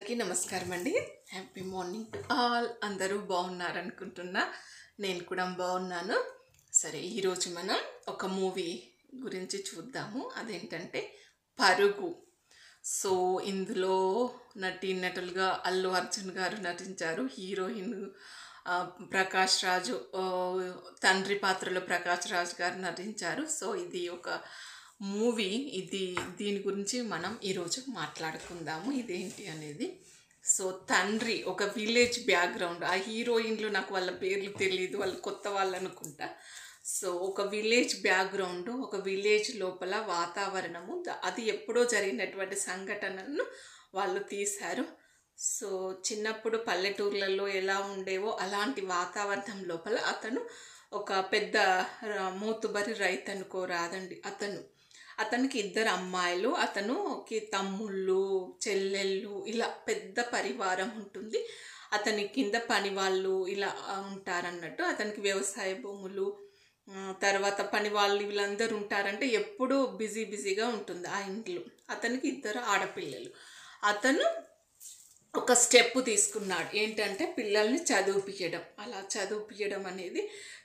అందరికీ నమస్కారం అండి. Happy morning to all. అందరూ బాగున్నారనుకుంటున్నా. నేను కూడా బాగున్నాను. సరే, ఈరోజు మనం ఒక మూవీ గురించి చూద్దాము. అదేంటంటే పరుగు. సో ఇందులో నటీనటులుగా అల్లు అర్జున్ గారు నటించారు. హీరోయిన్ ప్రకాష్ రాజు, తండ్రి పాత్రలో ప్రకాష్ రాజు గారు నటించారు. సో ఇది ఒక మూవీ. దీని గురించి మనం ఈరోజు మాట్లాడుకుందాము. ఇదేంటి అనేది. సో తండ్రి ఒక విలేజ్ బ్యాక్గ్రౌండ్. ఆ హీరోయిన్లు నాకు వాళ్ళ పేర్లు తెలియదు, వాళ్ళు కొత్త వాళ్ళు అనుకుంటా. సో ఒక విలేజ్ బ్యాక్గ్రౌండ్, ఒక విలేజ్ లోపల వాతావరణము, అది ఎప్పుడో జరిగినటువంటి సంఘటనలను వాళ్ళు తీశారు. సో చిన్నప్పుడు పల్లెటూర్లలో ఎలా ఉండేవో అలాంటి వాతావరణం లోపల అతను ఒక పెద్ద మూతుబరి రైతు అనుకోరాదండి. అతనికి 2 అమ్మాయిలు, అతనికి తమ్ముళ్ళు, చెల్లెళ్ళు, ఇలా పెద్ద పరివారం ఉంటుంది. అతని కింద పని వాళ్ళు ఇలా ఉంటారన్నట్టు. అతనికి వ్యవసాయ భూములు, తర్వాత పని వాళ్ళు వీళ్ళందరూ ఉంటారంటే ఎప్పుడూ బిజీగా ఉంటుంది ఆ ఇంట్లో. అతనికి 2 ఆడపిల్లలు. అతను ఒక స్టెప్ తీసుకున్నాడు. ఏంటంటే పిల్లల్ని చదివిపించడం. అలా చదివిపించడం అనేది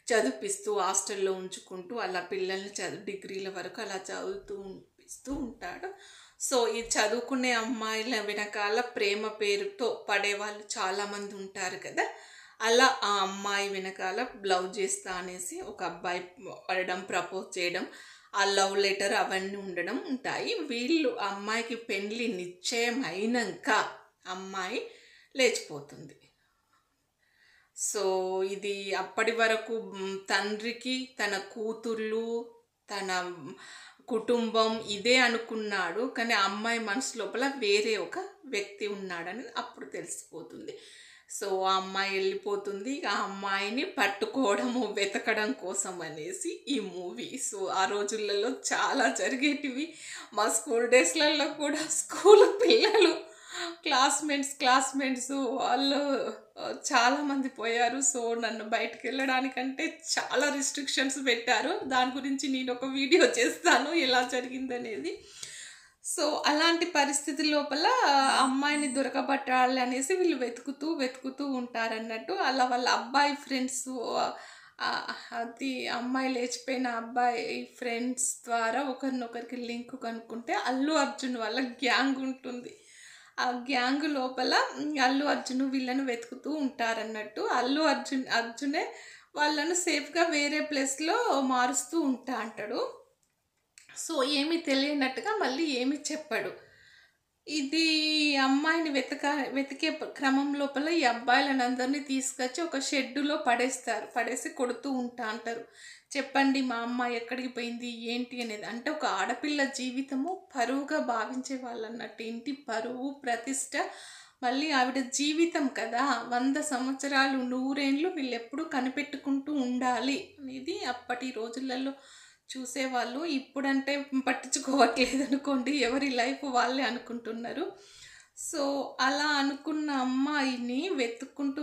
చదివిపిస్తూ హాస్టల్లో ఉంచుకుంటూ అలా పిల్లల్ని డిగ్రీల వరకు అలా చదివిస్తూ ఉంటాడు. సో ఈ చదువుకునే అమ్మాయిల వెనకాల ప్రేమ పేరుతో పడేవాళ్ళు చాలామంది ఉంటారు కదా. అలా ఆ అమ్మాయి వెనకాల లవ్ చేస్తా అనేసి ఒక అబ్బాయి పడడం, ప్రపోజ్ చేయడం, ఆ లవ్ లెటర్ అవన్నీ ఉండడం ఉంటాయి. వీళ్ళు అమ్మాయికి పెళ్ళి నిశ్చయం అయినాక అమ్మాయి లేచిపోతుంది. సో ఇది అప్పటి వరకు తండ్రికి తన కూతుర్లు, తన కుటుంబం ఇదే అనుకున్నాడు. కానీ ఆ అమ్మాయి మనసు లోపల వేరే ఒక వ్యక్తి ఉన్నాడని అప్పుడు తెలిసిపోతుంది. సో ఆ అమ్మాయి వెళ్ళిపోతుంది. ఆ అమ్మాయిని పట్టుకోవడము, వెతకడం కోసం అనేసి ఈ మూవీ. సో ఆ రోజులలో చాలా జరిగేటివి. మా స్కూల్ డేస్లలో కూడా స్కూల్ పిల్లలు క్లాస్మేట్స్ వాళ్ళు చాలామంది పోయారు. సో నన్ను బయటకు వెళ్ళడానికంటే చాలా రిస్ట్రిక్షన్స్ పెట్టారు. దాని గురించి నేను ఒక వీడియో చేస్తాను ఎలా జరిగిందనేది. సో అలాంటి పరిస్థితి లోపల అమ్మాయిని దొరకబట్టాలి అనేసి వీళ్ళు వెతుకుతూ ఉంటారన్నట్టు. అలా వాళ్ళ అబ్బాయి ఫ్రెండ్స్, అది అమ్మాయి లేచిపోయిన అబ్బాయి ఫ్రెండ్స్ ద్వారా ఒకరినొకరికి లింక్ కనుక్కుంటే అల్లు అర్జున్ వాళ్ళ గ్యాంగ్ ఉంటుంది. ఆ గ్యాంగ్ లోపల అల్లు అర్జున్ వీళ్ళను వెతుకుతూ ఉంటారన్నట్టు. అర్జునే వాళ్ళను సేఫ్గా వేరే ప్లేస్లో మారుస్తూ అంటాడు. సో ఏమీ తెలియనట్టుగా మళ్ళీ ఏమీ చెప్పాడు. ఇది అమ్మాయిని వెతికే క్రమం లోపల ఈ అబ్బాయిలను అందరినీ తీసుకొచ్చి ఒక షెడ్డులో పడేసి కొడుతూ అంటారు. చెప్పండి మా అమ్మాయి ఎక్కడికి పోయింది ఏంటి అనేది. అంటే ఒక ఆడపిల్ల జీవితము పరువుగా భావించే వాళ్ళు అన్నట్టు. ఇంటి పరువు, ప్రతిష్ట, మళ్ళీ ఆవిడ జీవితం కదా, 100 సంవత్సరాలు 100 ఏళ్ళు వీళ్ళు ఎప్పుడూ కనిపెట్టుకుంటూ ఉండాలి అనేది అప్పటి రోజులలో చూసేవాళ్ళు. ఇప్పుడంటే పట్టించుకోవట్లేదు అనుకోండి, ఎవరి లైఫ్ వాళ్ళే అనుకుంటున్నారు. సో అలా అనుకున్న అమ్మాయిని వెతుక్కుంటూ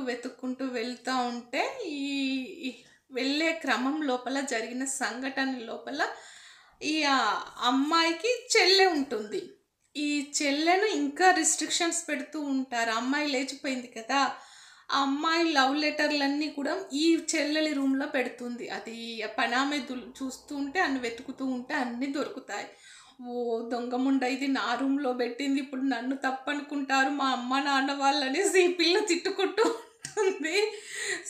వెళ్తూ ఉంటే ఈ వెళ్ళే క్రమం లోపల జరిగిన సంఘటన లోపల ఈ అమ్మాయికి చెల్లె ఉంటుంది. ఈ చెల్లెను ఇంకా రిస్ట్రిక్షన్స్ పెడుతూ ఉంటారు. అమ్మాయి లేచిపోయింది కదా, ఆ అమ్మాయి లవ్ లెటర్లన్నీ కూడా ఈ చెల్లెలి రూమ్లో పెడుతుంది. అది పనామె చూస్తూ ఉంటే అన్ని వెతుకుతూ ఉంటే అన్నీ దొరుకుతాయి. ఓ దొంగముండ, ఇది నా రూమ్లో పెట్టింది, ఇప్పుడు నన్ను తప్పనుకుంటారు మా అమ్మ నాన్న వాళ్ళనేసి ఈ పిల్ల తిట్టుకుంటూ ఉంటుంది.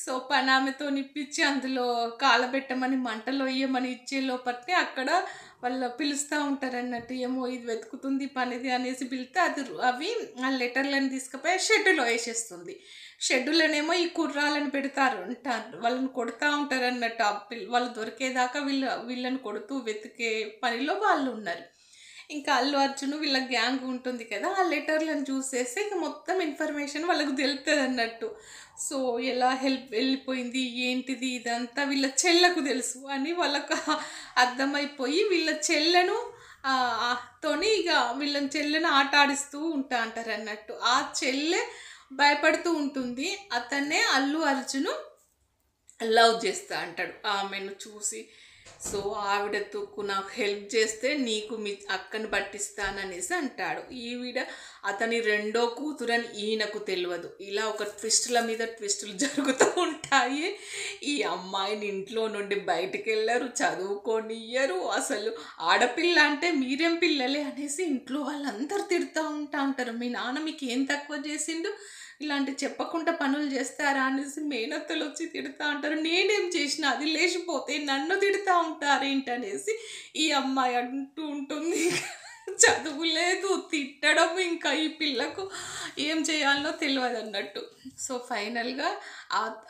సో పనామెతో నిప్పించి అందులో కాలబెట్టమని, మంటలో వేయమని ఇచ్చే లోపట్నే అక్కడ వాళ్ళు పిలుస్తూ ఉంటారు అన్నట్టు. ఏమో ఇది వెతుకుతుంది పనిది అనేసి పిలిస్తే అవి ఆ లెటర్లను తీసుకుపోయి షెడ్డులో వేసేస్తుంది. షెడ్యూల్లోనేమో ఈ కుర్రాలను ఉంటారు, వాళ్ళని కొడుతూ ఉంటారు అన్నట్టు. వాళ్ళు దొరికేదాకా వీళ్ళని కొడుతూ వెతికే పనిలో వాళ్ళు ఉన్నారు. ఇంకా అల్లు అర్జున్ వీళ్ళ గ్యాంగ్ ఉంటుంది కదా, ఆ లెటర్లను చూసేసి ఇక మొత్తం ఇన్ఫర్మేషన్ వాళ్ళకు తెలుస్తుంది అన్నట్టు. సో ఎలా వెళ్ళిపోయింది ఏంటిది ఇదంతా వీళ్ళ చెల్లకు తెలుసు అని వాళ్ళకు అర్థమైపోయి వీళ్ళ చెల్లెను ఇక వీళ్ళ చెల్లెను ఆట ఆడిస్తూ అంటారు అన్నట్టు. ఆ చెల్లె భయపడుతూ ఉంటుంది. అతన్నే అల్లు అర్జున్ లవ్ చేస్తా అంటాడు. ఆమెను చూసి సో ఆవిడకు నాకు హెల్ప్ చేస్తే నీకు మీ అక్కని పట్టిస్తాననేసి అంటాడు. ఈవిడ అతని రెండో కూతురని ఈయనకు తెలియదు. ఇలా ఒక ట్విస్టుల మీద ట్విస్టులు జరుగుతూ ఉంటాయి. ఈ అమ్మాయిని ఇంట్లో నుండి బయటికి వెళ్ళరు, చదువుకోనియ్యరు. అసలు ఆడపిల్ల అంటే మీరేం పిల్లలే అనేసి ఇంట్లో వాళ్ళందరూ తిడుతూ ఉంటారు. మీ నాన్న మీకు ఏం తక్కువ చేసిండు, ఇలాంటి చెప్పకుండా పనులు చేస్తారా అనేసి మేనత్తలు వచ్చి తిడుతూ ఉంటారు. నేనేం చేసినా అది లేచిపోతే నన్ను తిడుతూ ఉంటారు ఏంటనేసి ఈ అమ్మాయి అంటూ ఉంటుంది. చదువు లేదు, తిట్టడం, ఇంకా ఈ పిల్లకు ఏం చేయాలనో తెలియదు అన్నట్టు. సో ఫైనల్గా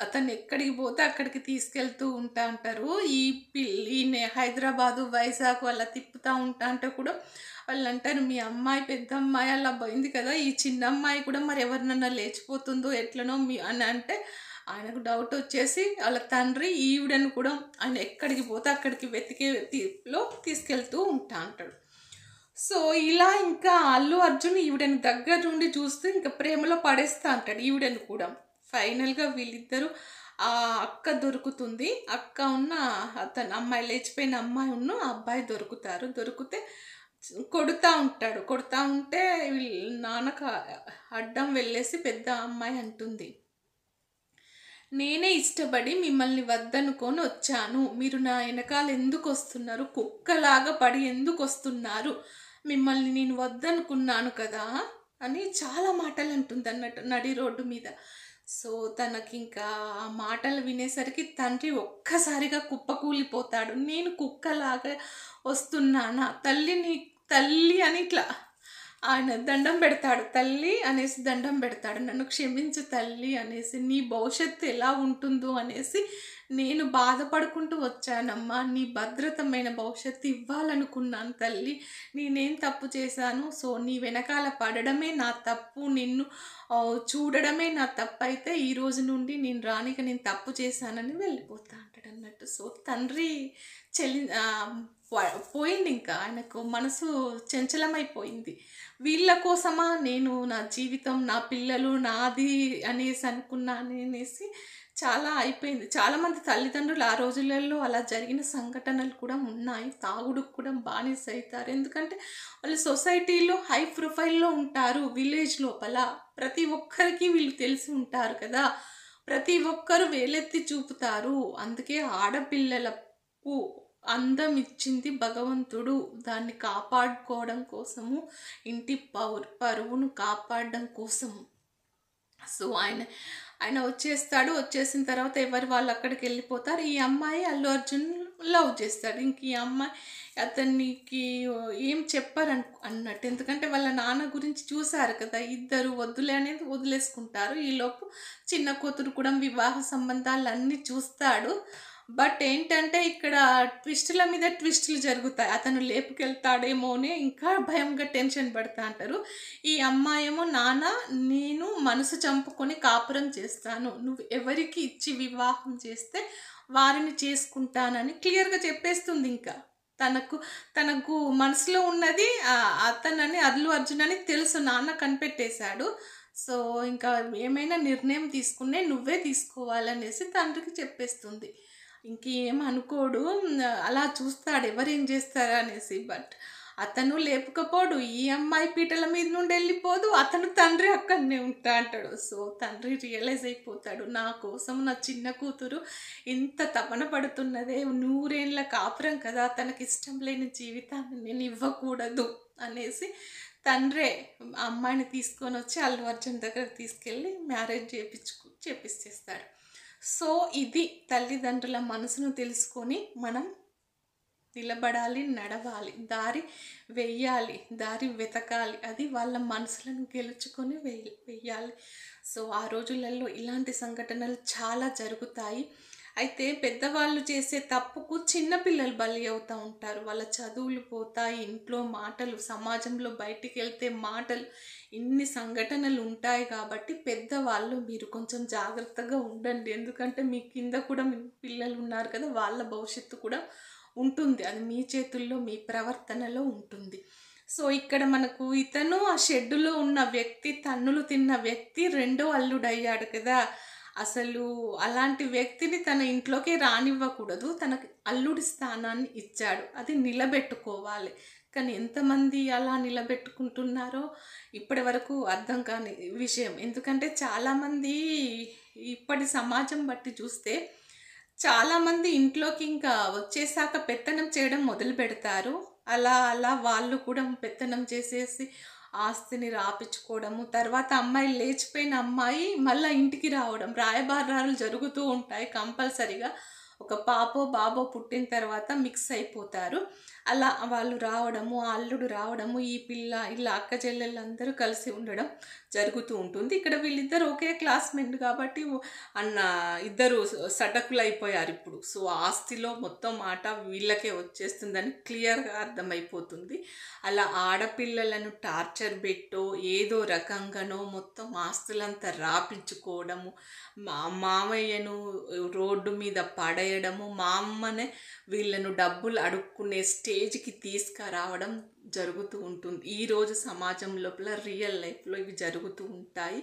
అతను ఎక్కడికి పోతే అక్కడికి తీసుకెళ్తూ అంటారు. ఈయన హైదరాబాదు, వైజాగ్ అలా తిప్పుతూ అంటే కూడా వాళ్ళు అంటారు, మీ అమ్మాయి పెద్ద అమ్మాయి అలా పోయింది కదా, ఈ చిన్న అమ్మాయి కూడా మరి ఎవరినన్నా లేచిపోతుందో ఎట్లనో అని అంటే ఆయనకు డౌట్ వచ్చేసి వాళ్ళ తండ్రి ఈవిడను కూడా ఆయన ఎక్కడికి పోతే అక్కడికి వెతికేలో తీసుకెళ్తూ అంటాడు. సో ఇలా ఇంకా అల్లు అర్జున్ ఈవిడని దగ్గర నుండి చూస్తూ ఇంకా ప్రేమలో పడేస్తా అంటాడు ఈవిడని కూడా. ఫైనల్గా వీళ్ళిద్దరూ ఆ అక్క దొరుకుతుంది. అక్క ఉన్న అతను అమ్మాయి లేచిపోయిన అమ్మాయి ఉన్న అబ్బాయి దొరికితే కొడుతూ ఉంటే నాన్నకు అడ్డం వెళ్ళేసి పెద్ద అమ్మాయి అంటుంది, నేనే ఇష్టపడి మిమ్మల్ని వద్దనుకొని వచ్చాను, మీరు నా వెనకాల ఎందుకు వస్తున్నారు, కుక్కలాగా పడి ఎందుకు వస్తున్నారు, మిమ్మల్ని నేను వద్దనుకున్నాను కదా అని చాలా మాటలు అంటుంది అన్నట్టు నడి రోడ్డు మీద. సో తనకి ఇంకా ఆ మాటలు వినేసరికి తండ్రి ఒక్కసారిగా కుప్పకూలిపోతాడు. నేను కుక్కలాగా వస్తున్నానా, తల్లి అని ఇట్లా ఆయన దండం పెడతాడు. తల్లి అనేసి దండం పెడతాడు, నన్ను క్షమించు తల్లి అనేసి, నీ భవిష్యత్తు ఎలా ఉంటుందో అనేసి నేను బాధపడుకుంటూ వచ్చానమ్మా, నీ భద్రతమైన భవిష్యత్తు ఇవ్వాలనుకున్నాను తల్లి, నేనేం తప్పు చేశాను, సో నీ వెనకాల పడడమే నా తప్పు, నిన్ను చూడడమే నా తప్పు, అయితే ఈ రోజు నుండి నేను రానిక నేను తప్పు చేశానని వెళ్ళిపోతా అంటాడు అన్నట్టు. సో తండ్రి పోయింది, ఇంకా ఆయనకు మనసు చంచలమైపోయింది. వీళ్ళ కోసమా నేను నా జీవితం, నా పిల్లలు నాది అనేసి అనుకున్నాను అనేసి చాలా అయిపోయింది. చాలామంది తల్లిదండ్రులు ఆ రోజులలో అలా జరిగిన సంఘటనలు కూడా ఉన్నాయి. తాగుడుకు కూడా బానిస అవుతారు. ఎందుకంటే వాళ్ళు సొసైటీలో హై ప్రొఫైల్లో ఉంటారు. విలేజ్ లోపల ప్రతి ఒక్కరికి వీళ్ళు తెలిసి ఉంటారు కదా, ప్రతి ఒక్కరు వేలెత్తి చూపుతారు. అందుకే ఆడపిల్లలకు అందం ఇచ్చింది భగవంతుడు, దాన్ని కాపాడుకోవడం కోసము, ఇంటి పరువును కాపాడడం కోసము. సో ఆయన వచ్చేసిన తర్వాత ఎవరు వాళ్ళు అక్కడికి వెళ్ళిపోతారు. ఈ అమ్మాయి అల్లు అర్జున్ లవ్ చేస్తాడు. ఇంక ఈ అమ్మాయి అతనికి ఏం చెప్పారు అన్నట్టు, ఎందుకంటే వాళ్ళ నాన్న గురించి చూశారు కదా, ఇద్దరు వద్దులే అనేది వదిలేసుకుంటారు. ఈలోపు చిన్న కూతురు కూడా వివాహ సంబంధాలు అన్నీ చూస్తాడు. బట్ ఏంటంటే ఇక్కడ ట్విస్టుల మీద ట్విస్టులు జరుగుతాయి. అతను లేపుకెళ్తాడేమోనే ఇంకా భయంగా టెన్షన్ పడతా అంటారు. ఈ అమ్మాయేమో, నాన్న నేను మనసు చంపుకొని కాపురం చేస్తాను, నువ్వు ఎవరికి ఇచ్చి వివాహం చేస్తే వారిని చేసుకుంటానని క్లియర్గా చెప్పేస్తుంది. ఇంకా తనకు మనసులో ఉన్నది అతనని అల్లు అర్జున్ అని తెలుసు, నాన్న కనిపెట్టేశాడు. సో ఇంకా ఏమైనా నిర్ణయం తీసుకునే నువ్వే తీసుకోవాలనేసి తండ్రికి చెప్పేస్తుంది. ఇంకేం అనుకోడు, అలా చూస్తాడు ఎవరేం చేస్తారా అనేసి. బట్ అతను లేపుకపోడు, ఈ అమ్మాయి పీటల మీద నుండి వెళ్ళిపోదు, అతను తండ్రి అక్కడనే ఉంటా అంటాడు. సో తండ్రి రియలైజ్ అయిపోతాడు, నా కోసం నా చిన్న కూతురు ఇంత తపన పడుతున్నదే, 100 ఏళ్ళ కాపురం కదా, తనకి ఇష్టం లేని జీవితాన్ని నేను ఇవ్వకూడదు అనేసి తండ్రే అమ్మాయిని తీసుకొని వచ్చి అల్లు అర్జున్ దగ్గర తీసుకెళ్ళి మ్యారేజ్ చేపిచ్చేస్తాడు. సో ఇది తల్లిదండ్రుల మనసును తెలుసుకొని మనం నిలబడాలి, నడవాలి, దారి వెయ్యాలి, దారి వెతకాలి, అది వాళ్ళ మనసులను గెలుచుకొని వెయ్యాలి. సో ఆ రోజులలో ఇలాంటి సంఘటనలు చాలా జరుగుతాయి. అయితే పెద్దవాళ్ళు చేసే తప్పుకు చిన్నపిల్లలు బలి అవుతూ ఉంటారు. వాళ్ళ చదువులు పోతాయి, ఇంట్లో మాటలు, సమాజంలో బయటికి వెళ్తే మాటలు, ఇన్ని సంఘటనలు ఉంటాయి. కాబట్టి పెద్దవాళ్ళు మీరు కొంచెం జాగ్రత్తగా ఉండండి. ఎందుకంటే మీ కింద కూడా మీ పిల్లలు ఉన్నారు కదా, వాళ్ళ భవిష్యత్తు కూడా ఉంటుంది. అది మీ చేతుల్లో, మీ ప్రవర్తనలో ఉంటుంది. సో ఇక్కడ మనకు ఇతను ఆ షెడ్డులో ఉన్న వ్యక్తి, తన్నులు తిన్న వ్యక్తి రెండో అల్లుడయ్యాడు కదా. అసలు అలాంటి వ్యక్తిని తన ఇంట్లోకి రానివ్వకూడదు. తనకి అల్లుడి స్థానాన్ని ఇచ్చాడు. అది నిలబెట్టుకోవాలి. కానీ ఎంతమంది అలా నిలబెట్టుకుంటున్నారో ఇప్పటి వరకు అర్థం కాని విషయం. ఎందుకంటే చాలామంది ఇప్పటి సమాజం బట్టి చూస్తే చాలామంది ఇంట్లోకి ఇంకా వచ్చేసాక పెత్తనం చేయడం మొదలు పెడతారు. అలా అలా వాళ్ళు కూడా పెత్తనం చేసేసి ఆస్తిని రాపించుకోవడము, తర్వాత అమ్మాయి లేచిపోయిన అమ్మాయి మళ్ళీ ఇంటికి రావడం, రాయబారాలు జరుగుతూ ఉంటాయి కంపల్సరిగా. ఒక పాపో బాబో పుట్టిన తర్వాత మిక్స్ అయిపోతారు. అలా వాళ్ళు రావడము, ఆ అల్లుడు రావడము, ఈ పిల్ల ఇలా అక్క చెల్లెళ్ళందరూ కలిసి ఉండడం జరుగుతూ ఉంటుంది. ఇక్కడ వీళ్ళిద్దరు ఒకే క్లాస్మేట్ కాబట్టి ఇద్దరు సటకులు అయిపోయారు ఇప్పుడు. సో ఆస్తిలో మొత్తం మాట వీళ్ళకే వచ్చేస్తుందని క్లియర్గా అర్థమైపోతుంది. అలా ఆడపిల్లలను టార్చర్ పెట్టో ఏదో రకంగానో మొత్తం ఆస్తులంతా రాపించుకోవడము, మామయ్యను రోడ్డు మీద పడేయడము, మా అమ్మనే వీళ్ళను డబ్బులు అడుక్కునే స్టేజ్కి తీసుకురావడం జరుగుతూ ఉంటుంది. ఈరోజు సమాజం లోపల రియల్ లైఫ్లో ఇవి జరుగుతూ ఉంటాయి,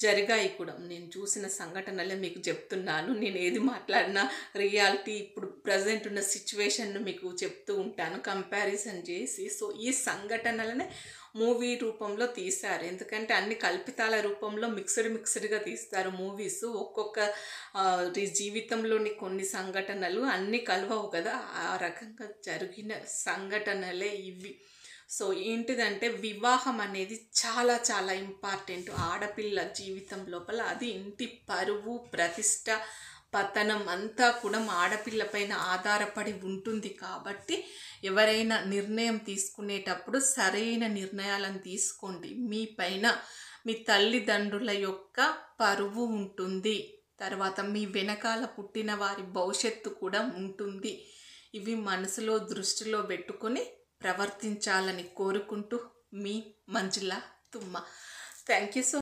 జరిగాయి కూడా. నేను చూసిన సంఘటనలే మీకు చెప్తున్నాను. నేను ఏది మాట్లాడినా రియాలిటీ ఇప్పుడు ప్రజెంట్ ఉన్న సిచ్యువేషన్ను మీకు చెప్తూ ఉంటాను కంపారిజన్ చేసి. సో ఈ సంఘటనలనే మూవీ రూపంలో తీశారు. ఎందుకంటే అన్ని కల్పితాల రూపంలో మిక్స్డ్గా తీస్తారు మూవీస్. ఒక్కొక్క జీవితంలోని కొన్ని సంఘటనలు అన్నీ కలవవు కదా, ఆ రకంగా జరిగిన సంఘటనలే ఇవి. సో ఏంటిదంటే వివాహం అనేది చాలా చాలా ఇంపార్టెంట్ ఆడపిల్ల జీవితం లోపల. అది ఇంటి పరువు, ప్రతిష్ట, పతనం అంతా కూడా ఆడపిల్ల పైన ఆధారపడి ఉంటుంది. కాబట్టి ఎవరైనా నిర్ణయం తీసుకునేటప్పుడు సరైన నిర్ణయాలను తీసుకోండి. మీ పైన మీ తల్లిదండ్రుల యొక్క పరువు ఉంటుంది, తర్వాత మీ వెనకాల పుట్టిన వారి భవిష్యత్తు కూడా ఉంటుంది. ఇవి మనసులో దృష్టిలో పెట్టుకొని ప్రవర్తించాలని కోరుకుంటూ మీ మంజుల తుమ్మ. Thank you so